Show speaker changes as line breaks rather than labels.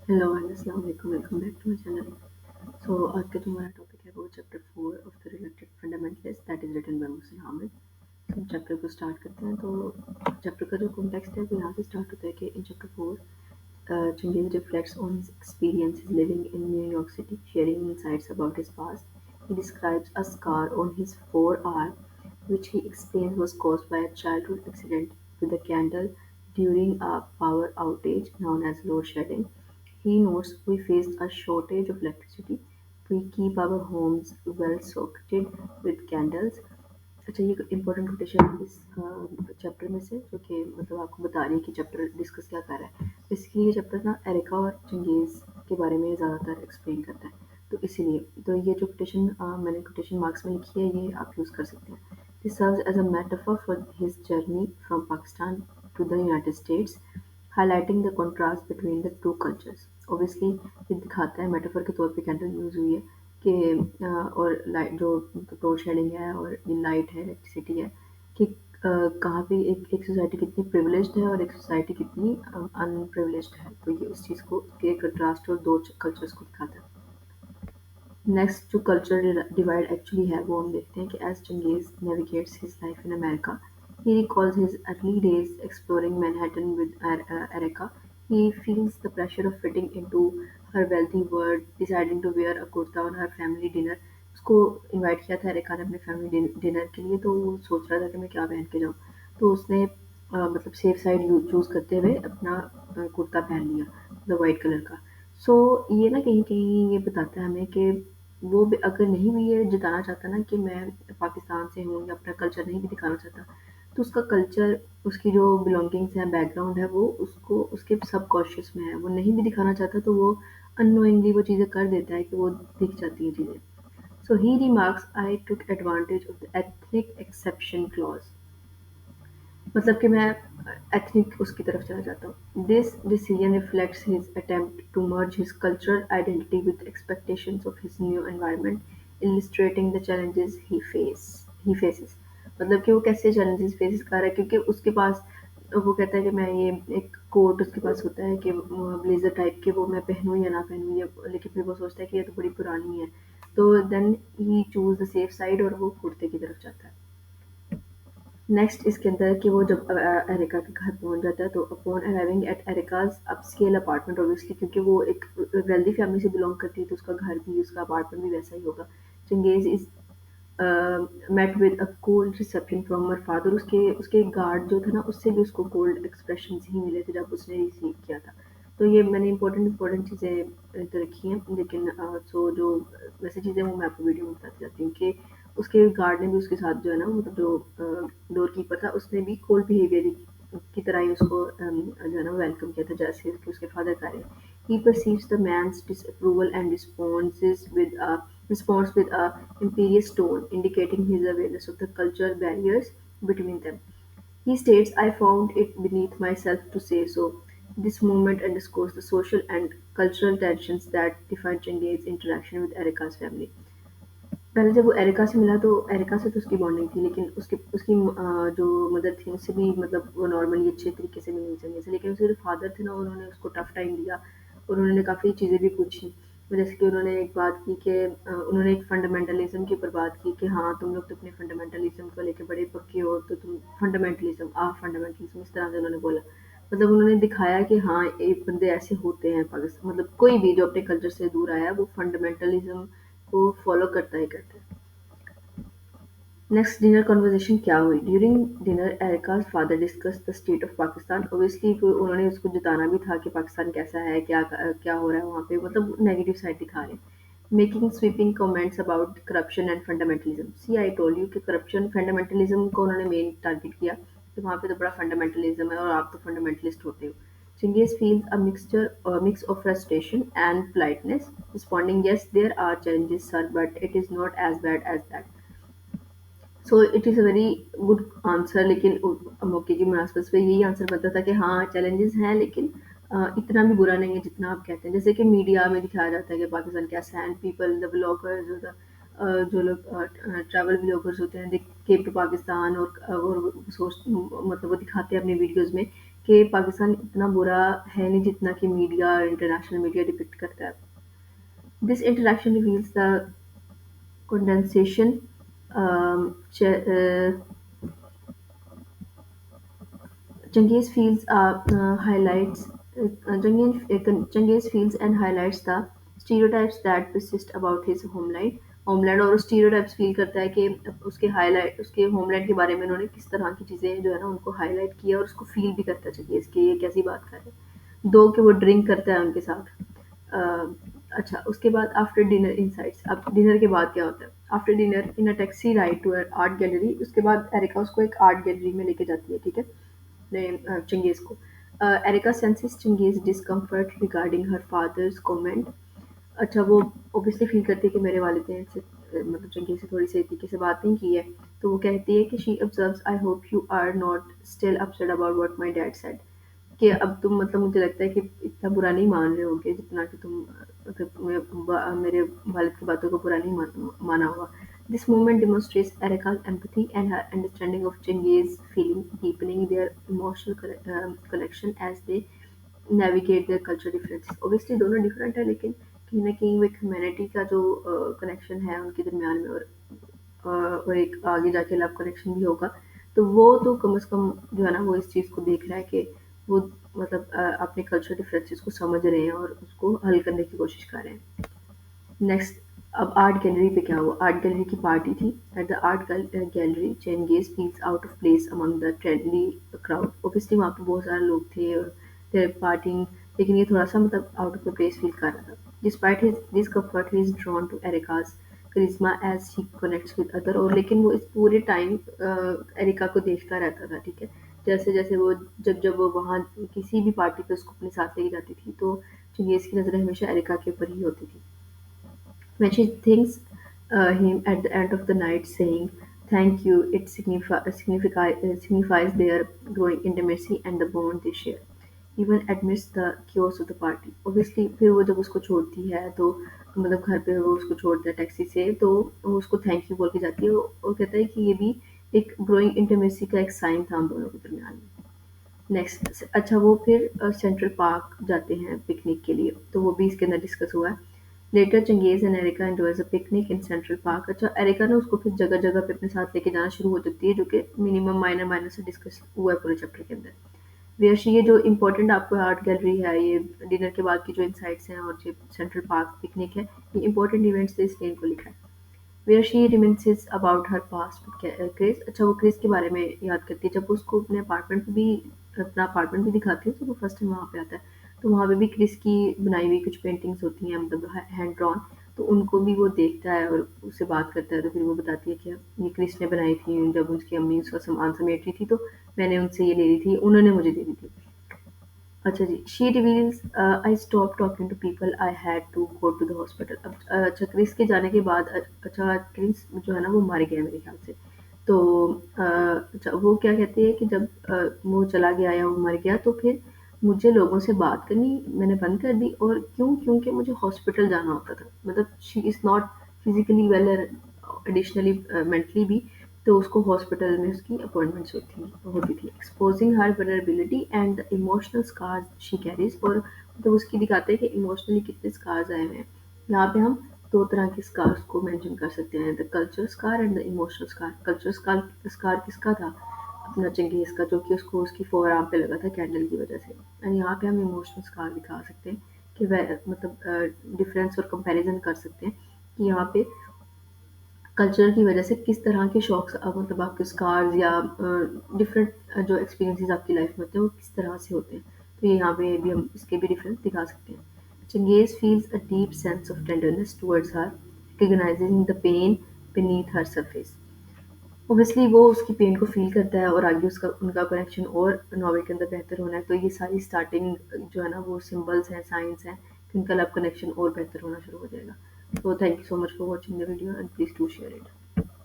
Hello and अस्सलाम वालेकुम welcome back to my channel. So आज का जो हमारा टॉपिक है वो chapter 4 of the related fundamentalist that is written by Mohsin Hamid. तो चैप्टर को स्टार्ट करते हैं। तो चैप्टर का जो कॉन्टेक्स्ट है वो यहाँ से स्टार्ट होता है कि in chapter 4 Chingis reflects on his experiences living in New York City, sharing insights about his past. He describes a scar on his forearm, which he explains was caused by a childhood accident with a candle during a power outage known as load shedding. He notes we faced a shortage of electricity. We keep our homes well socketed with candles. अच्छा, ये important quotation इस chapter में से जो कि मतलब आपको बता रही है कि चैप्टर डिस्कस क्या कर रहा है। बेसिकली ये चैप्टर ना एरिका और चंगेज़ के बारे में ज़्यादातर एक्सप्लेन करता है। तो इसीलिए तो ये जो कोटेशन मैंने कोटेशन मार्क्स में लिखी है ये आप यूज़ कर सकते हैं। This serves as a metaphor for his journey from Pakistan to the United States, highlighting the contrast between the two cultures. Obviously ये दिखाता है मेटाफर के तौर पे कैंडल यूज़ हुई है कि और लाइट जो लोड शेडिंग है और ये लाइट है इलेक्ट्रिसिटी है कि कहाँ पे एक सोसाइटी कितनी प्रिविलेज्ड है और एक सोसाइटी कितनी अनप्रिविलेज्ड है। तो ये उस चीज़ को के कंट्रास्ट और दो कल्चर्स को दिखाता है। नेक्स्ट जो कल्चरल डिवाइड एक्चुअली है वो हम देखते हैं कि as Changez navigates his life in America, he recalls his early days exploring Manhattan with Erica. He feels the pressure of fitting into her wealthy world, deciding to wear a kurta on her family dinner. उसको invite किया था areca ने अपने family dinner के लिए, तो वो सोच रहा था कि मैं क्या पहन के जाऊँ। तो उसने मतलब सेफ साइड चूज़ करते हुए अपना कुर्ता पहन लिया, मतलब वाइट कलर का। सो ये ना कहीं कहीं ये बताता है हमें कि वो भी अगर नहीं भी ये जताना चाहता ना कि मैं पाकिस्तान से हूँ या अपना कल्चर नहीं भी दिखाना चाहता, तो उसका कल्चर, उसकी जो बिलोंगिंग्स हैं, बैकग्राउंड है, वो उसको उसके सबकॉन्शियस में है। वो नहीं भी दिखाना चाहता तो वो अननोइंगली वो चीज़ें कर देता है कि वो दिख जाती हैं चीज़ें। So he remarks I took advantage of the ethnic exception clause, मतलब कि मैं एथनिक उसकी तरफ चला जाता हूँ। This decision reflects his attempt to merge his cultural identity with expectations of his new environment, illustrating the challenges he faces. मतलब कि वो कैसे चैलेंजेस फेस कर रहा है, क्योंकि उसके पास वो कहता है कि मैं ये एक कोट उसके पास होता है कि ब्लेजर टाइप के, वो मैं पहनूँ या ना पहनूँ, ये लेकिन फिर वो सोचता है कि ये तो बड़ी पुरानी है। तो then he choose the safe side और वो कुर्ते की तरफ जाता है। नेक्स्ट इसके अंदर कि वो जब एरिका के घर पहुंच जाता है, तो upon arriving at Erica's upscale apartment, obviously क्योंकि वो एक वेल्दी फैमिली से बिलोंग करती है तो उसका घर भी, उसका अपार्टमेंट भी वैसा ही होगा। Changez is met with a cold reception from her father, उसके उसके गार्ड जो थे ना उससे भी उसको कोल्ड एक्सप्रेशन ही मिले थे जब उसने रिसीव किया था। तो ये मैंने इंपॉर्टेंट इंपॉर्टेंट चीज़ें तो रखी हैं, लेकिन सो जो वैसे चीज़ें वो मैं आपको वीडियो में बताती जाती हूँ कि उसके गार्ड ने भी उसके साथ जो है ना, मतलब जो डोर कीपर था उसने भी कोल्ड बिहेवियर की तरह ही उसको जो है ना वेलकम किया था जैसे कि उसके फादर कर रहे हैं। He perceives the man's disapproval and responds with a imperious tone, indicating his awareness of the cultural barriers between them. He states, I found it beneath myself to say so. This movement underscores the social and cultural tensions that define Chengiz's interaction with Erika's family. पहले जब वो areca से मिला तो areca से तो उसकी bonding थी, लेकिन उसकी उसकी जो मदर थी उससे भी मतलब वो नॉर्मली अच्छे तरीके से मिलनी चाहिए से, लेकिन उसके जो फादर थे ना उन्होंने उसको टफ टाइम दिया और उन्होंने काफ़ी चीज़ें भी पूछी। जैसे कि उन्होंने एक बात की कि उन्होंने एक फंडामेंटलिज्म के ऊपर बात की कि हाँ तुम लोग तो अपने फंडामेंटलिज्म को लेके बड़े पक्के हो, तो तुम फंडामेंटलिज्म इस तरह से उन्होंने बोला। मतलब उन्होंने दिखाया कि हाँ एक बंदे ऐसे होते हैं पाकिस्तान, मतलब कोई भी जो अपने कल्चर से दूर आया है वो फंडामेंटलिज्म को फॉलो करता ही करता है। नेक्स्ट डिनर कन्वर्सेशन क्या हुई? During dinner Erica's father discuss the state of Pakistan. Obviously उन्होंने उसको जताना भी था कि पाकिस्तान कैसा है, क्या हो रहा है वहाँ पे, मतलब नेगेटिव साइड दिखा रहे हैं। Making sweeping comments about corruption and fundamentalism. See I told you कि करप्शन फंडामेंटलिज्म को उन्होंने मेन टारगेट किया कि वहाँ पे तो बड़ा फंडामेंटलिज्म है और आप तो फंडामेंटलिस्ट होते हो। Chingiz feels a mix of frustration and politeness, responding, "Yes, there are challenges, sir, but it is not as bad as that." So it is a very good answer, लेकिन मौके की मुनासबत पे यही आंसर बनता था कि हाँ चैलेंजेस हैं, लेकिन इतना भी बुरा नहीं है जितना आप कहते हैं। जैसे कि मीडिया में दिखाया जाता है कि पाकिस्तान कैसा है, एंड पीपल द ब्लॉगर्स, जो लोग ट्रैवल ब्लॉगर्स होते हैं, दे केम टू पाकिस्तान और सोच मतलब वो दिखाते हैं अपने वीडियोज़ में कि पाकिस्तान इतना बुरा है नहीं जितना कि मीडिया इंटरनेशनल मीडिया डिपिक्ट करता है। This interaction reveals the condensation ch- Changiz feels highlights Changiz feels and highlights the stereotypes that persist about his homeland homeland और स्टीरियोटाइप्स फील करता है कि उसके होमलैंड के बारे में उन्होंने किस तरह की चीज़ें जो है ना उनको हाईलाइट किया और उसको फील भी करता चाहिए इसकी ये कैसी बात कर रहे हैं दो कि वो ड्रिंक करता है उनके साथ। अ, अच्छा उसके बाद आफ्टर डिनर इनसाइट्स अब डिनर के बाद क्या होता है after dinner in a taxi ride to art gallery उसके बाद एरिका उसको एक आर्ट गैलरी में लेके जाती है ठीक है चंगेज़ को। Erica senses Changez discomfort regarding her father's comment. अच्छा वो ऑब्वियसली फ़ील करती है कि मेरे वालिदैन से मतलब चंगेज़ से थोड़ी सही तरीके से बात नहीं की है। तो वो कहती है कि she observes I hope you are not still upset about what my dad said कि अब तुम मतलब मुझे लगता है कि इतना बुरा नहीं मान रहे होगे जितना कि तुम मतलब मेरे वालिद की बातों को बुरा नहीं माना होगा। This moment demonstrates Erika's empathy and her understanding of Chengiz's feeling, deepening their emotional connection as they navigate their cultural differences. Obviously दोनों different है लेकिन कहीं न कहीं वो एक ह्यूमैनिटी का जो कनेक्शन है उनके दरमियान में और एक आगे जाके लव कनेक्शन भी होगा। तो वो तो कम से कम जो है ना वो इस चीज़ को देख रहा है कि वो मतलब अपने कल्चरल डिफरेंसेस को समझ रहे हैं और उसको हल करने की कोशिश कर रहे हैं। नेक्स्ट अब आर्ट गैलरी पे क्या हुआ आर्ट गैलरी की पार्टी थी at the art gallery Changez feels out of place among the trendy crowd obviously वहाँ पे बहुत सारे लोग थे और थे पार्टिंग लेकिन ये थोड़ा सा मतलब out of the place feel कर रहा था despite his discomfort he is drawn to Erica's charisma as she connects with other और लेकिन वो इस पूरे टाइम एरिका को देखता रहता था ठीक है जैसे जैसे वो जब वो वहाँ किसी भी पार्टी पे उसको अपने साथ लेके जाती थी तो चंगेज की नज़रें हमेशा एरिका के ऊपर ही होती थी when she thanks him at the end of the night, saying, "Thank you," it signifies their growing intimacy and the bond they share, even amidst the chaos of the party. Obviously, फिर वो जब उसको छोड़ती है तो मतलब घर पे वो उसको छोड़ता है टैक्सी से तो वो उसको थैंक यू बोल के जाती है और कहता है कि ये भी एक ग्रोइंग इंटीमेसी का एक साइन था हम दोनों के दरमियान में। नेक्स्ट अच्छा वो फिर सेंट्रल पार्क जाते हैं पिकनिक के लिए तो वो भी इसके अंदर डिस्कस हुआ है later Changez and Erica enjoys a picnic in Central Park अच्छा एरिका ना उसको फिर जगह जगह पे अपने साथ लेके जाना शुरू हो जाती है जो कि मिनिमम माइनर माइनर से डिस्कस हुआ है पूरे चैप्टर के अंदर वेयर ये जो इम्पोर्टेंट आपको आर्ट गैलरी है ये डिनर के बाद की जो इनसाइट्स हैं और जो सेंट्रल पार्क पिकनिक है ये इंपॉर्टेंट इवेंट्स थे इसलिए इनको लिखा है where she reminisces about her past with Chris अच्छा वो क्रिस के बारे में याद करती है जब वो उसको अपना अपार्टमेंट भी दिखाती है तो वो फर्स्ट टाइम वहाँ पे आता है तो वहाँ पे भी क्रिस की बनाई हुई कुछ पेंटिंग्स होती हैं मतलब हैंड ड्रॉन तो उनको भी वो देखता है और उससे बात करता है तो फिर वो बताती है कि ये क्रिस ने बनाई थी जब उसकी अम्मी उसका सामान समेट रही थी तो मैंने उनसे ये ले ली थी उन्होंने मुझे दे दी थी अच्छा जी, she reveals I stop talking to people I had to go to the hospital अब अच्छा क्रिस के जाने के बाद अच्छा क्रिस जो है ना वो मर गया मेरे ख्याल से तो अच्छा वो क्या कहती है कि जब वो चला गया या वो मर गया तो फिर मुझे लोगों से बात करनी मैंने बंद कर दी और क्यों क्योंकि मुझे हॉस्पिटल जाना होता था मतलब she is not physically well additionally mentally भी तो उसको हॉस्पिटल में उसकी अपॉइंटमेंट्स होती थी exposing her vulnerability and the emotional scars she carries और मतलब उसकी दिखाते हैं कि इमोशनली कितने स्कार्स आए हुए हैं यहाँ पे हम दो तरह के स्कार्स को मेंशन कर सकते हैं the culture scar and the emotional scar culture scar scar किसका था अपना चंगेज का जो कि उसको उसकी फोर आर्म पे लगा था कैंडल की वजह से एंड यहाँ पे हम इमोशनल स्कार दिखा सकते हैं कि वह मतलब डिफरेंस और कंपैरिजन कर सकते हैं कि यहाँ पे कल्चर की वजह से किस तरह के शौक मतलब आपके स्कार्स या डिफरेंट जो एक्सपीरियंसेस आपकी लाइफ में होते हैं वो किस तरह से होते हैं तो ये यहाँ पे भी हम इसके भी डिफरेंस दिखा सकते हैं Changez feels a deep sense of tenderness towards her recognising the pain beneath her surface obviously वो उसकी पेन को फील करता है और आगे उसका उनका कनेक्शन और नॉवल के अंदर बेहतर होना है तो ये सारी स्टार्टिंग जो है ना वो सिंबल्स हैं साइंस हैं कि उनका लव कनेक्शन और बेहतर होना शुरू हो जाएगा तो thank you so much for watching the video and please do share it